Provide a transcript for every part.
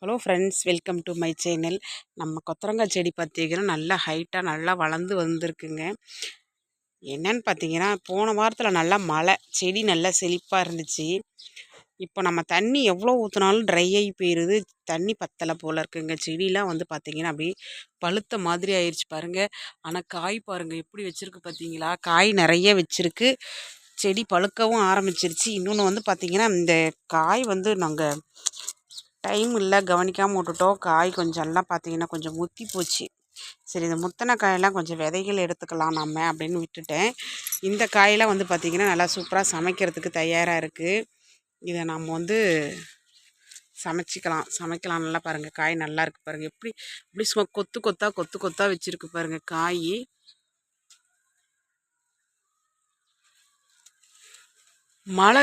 Hello friends, welcome to my channel. நம்ம கொத்தரங்காய் செடி பார்த்தீங்கன்னா நல்லா ஹைட்டாக நல்லா வளர்ந்து வந்திருக்குங்க. என்னன்னு பார்த்தீங்கன்னா, போன வாரத்தில் நல்லா மழை, செடி நல்லா செழிப்பாக இருந்துச்சு. இப்போ நம்ம தண்ணி எவ்வளோ ஊற்றினாலும் ட்ரை ஆகி போயிடுது. தண்ணி பத்தலை போல் இருக்குங்க. செடிலாம் வந்து பார்த்தீங்கன்னா அப்படியே பழுத்த மாதிரி ஆயிடுச்சு பாருங்க. ஆனால் காய் பாருங்க எப்படி வச்சிருக்கு பார்த்தீங்களா? காய் நிறைய வச்சிருக்கு. செடி பழுக்கவும் ஆரம்பிச்சிருச்சு. இன்னொன்று வந்து பார்த்தீங்கன்னா, இந்த காய் வந்து நாங்கள் டைம் இல்லை, கவனிக்காமல் விட்டுட்டோம். காய் கொஞ்சம் எல்லாம் பார்த்தீங்கன்னா கொஞ்சம் முத்தி போச்சு. சரி, இந்த முத்தின காயெல்லாம் கொஞ்சம் விதைகள் எடுத்துக்கலாம் நம்ம அப்படின்னு விட்டுட்டேன். இந்த காயெல்லாம் வந்து பார்த்திங்கன்னா நல்லா சூப்பராக சமைக்கிறதுக்கு தயாராக இருக்குது. இதை நம்ம வந்து சமைக்கலாம். நல்லா பாருங்கள், காய் நல்லா இருக்குது பாருங்கள். எப்படி சும்மா கொத்து கொத்தாக வச்சுருக்கு பாருங்கள் காய். மழை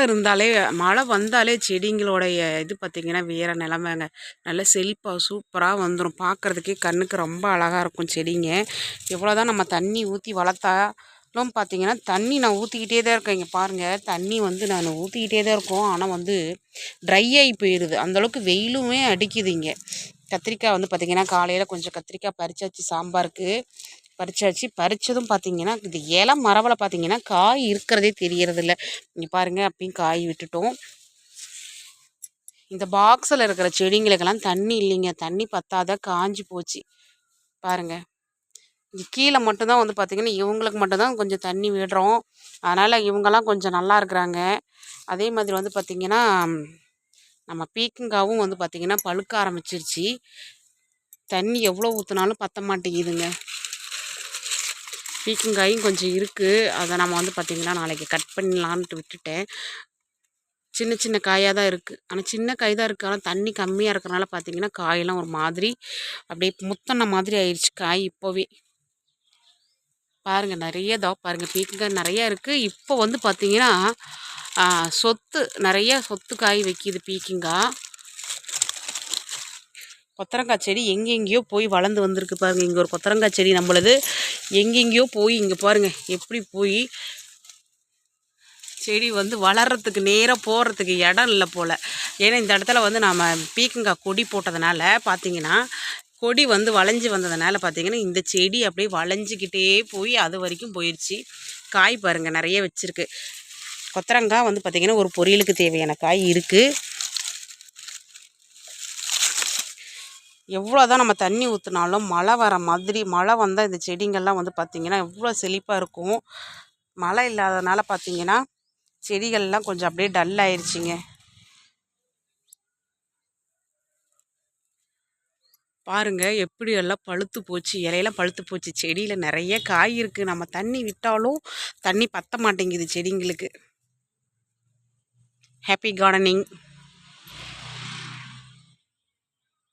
வந்தாலே செடிங்களோடைய இது பார்த்திங்கன்னா வேறு நிலமைங்க. நல்ல செழிப்பாக சூப்பராக வந்துடும். பார்க்குறதுக்கே கண்ணுக்கு ரொம்ப அழகாக இருக்கும் செடிங்க. எவ்வளோ தான் நம்ம தண்ணி ஊற்றி வளர்த்தாலும் பார்த்திங்கன்னா, தண்ணி நான் ஊற்றிக்கிட்டே தான் இருக்கேன். இங்கே பாருங்கள், தண்ணி வந்து நான் ஊற்றிக்கிட்டே தான் இருக்கோம். ஆனால் வந்து ட்ரை ஆகி போயிடுது. அந்தளவுக்கு வெயிலுமே அடிக்குது இங்கே. கத்திரிக்காய் வந்து பார்த்திங்கன்னா காலையில் கொஞ்சம் கத்திரிக்காய் பறிச்சாச்சு, சாம்பாருக்கு பறிச்சாச்சு. பறித்ததும் பார்த்திங்கன்னா இது இலை மரவில் பார்த்திங்கன்னா காய் இருக்கிறதே தெரியறதில்ல. இங்கே பாருங்கள், அப்பயும் காய் விட்டுட்டோம். இந்த பாக்ஸில் இருக்கிற செடிங்களுக்கெல்லாம் தண்ணி இல்லைங்க. தண்ணி பத்தாத காஞ்சி போச்சு பாருங்கள். இங்கே கீழே மட்டும்தான் வந்து பார்த்திங்கன்னா இவங்களுக்கு மட்டும்தான் கொஞ்சம் தண்ணி விடுறோம். அதனால் இவங்கெல்லாம் கொஞ்சம் நல்லா இருக்கிறாங்க. அதே மாதிரி வந்து பார்த்திங்கன்னா நம்ம பீக்கங்காவும் வந்து பார்த்திங்கன்னா பழுக்க ஆரம்பிச்சிருச்சு. தண்ணி எவ்வளோ ஊற்றினாலும் பற்ற மாட்டேங்குதுங்க. பீக்கங்காயும் கொஞ்சம் இருக்குது. அதை நம்ம வந்து பார்த்திங்கன்னா நாளைக்கு கட் பண்ணலான்ட்டு விட்டுட்டேன். சின்ன சின்ன காயாக தான் இருக்குது. ஆனால் சின்ன காய் தான் இருக்குது. ஆனால் தண்ணி கம்மியாக இருக்கிறனால பார்த்திங்கன்னா காயெல்லாம் ஒரு மாதிரி அப்படியே முத்தின மாதிரி ஆயிடுச்சு காய். இப்போவே பாருங்கள், நிறைய பாருங்கள் பீக்கங்காய் நிறையா இருக்குது. இப்போ வந்து பார்த்திங்கன்னா நிறைய சொத்து காய் வைக்கிது பீக்கங்காய். கொத்தரங்காய் செடி எங்கெங்கேயோ போய் வளர்ந்து வந்திருக்கு பாருங்கள். இங்கே ஒரு கொத்தரங்காய் செடி நம்மளது எங்கெங்கேயோ போய் இங்கே பாருங்கள் எப்படி போய் செடி வந்து வளர்கிறதுக்கு நேராக போகிறதுக்கு இடம் இல்லை போல். ஏன்னா இந்த இடத்துல வந்து நம்ம பீக்கங்காய் கொடி போட்டதுனால பார்த்திங்கன்னா கொடி வந்து வளைஞ்சி வந்ததுனால பார்த்திங்கன்னா இந்த செடி அப்படியே வளைஞ்சிக்கிட்டே போய் அது வரைக்கும் போயிடுச்சு. காய் பாருங்கள் நிறைய வச்சுருக்கு. கொத்தரங்காய் வந்து பார்த்திங்கன்னா ஒரு பொரியலுக்கு தேவையான காய் இருக்குது. எவ்வளோ தான் நம்ம தண்ணி ஊற்றினாலும் மழை வர மாதிரி, மழை வந்தால் இந்த செடிங்கள்லாம் வந்து பார்த்திங்கன்னா எவ்வளோ செழிப்பாக இருக்கும். மழை இல்லாதனால பார்த்திங்கன்னா செடிகள்லாம் கொஞ்சம் அப்படியே டல் ஆயிடுச்சுங்க. பாருங்கள் எப்படி எல்லாம் பழுத்து போச்சு, இலையெல்லாம் பழுத்து போச்சு. செடியில் நிறைய காய் இருக்குது. நம்ம தண்ணி விட்டாலும் தண்ணி பற்ற மாட்டேங்குது செடிங்களுக்கு. Happy gardening.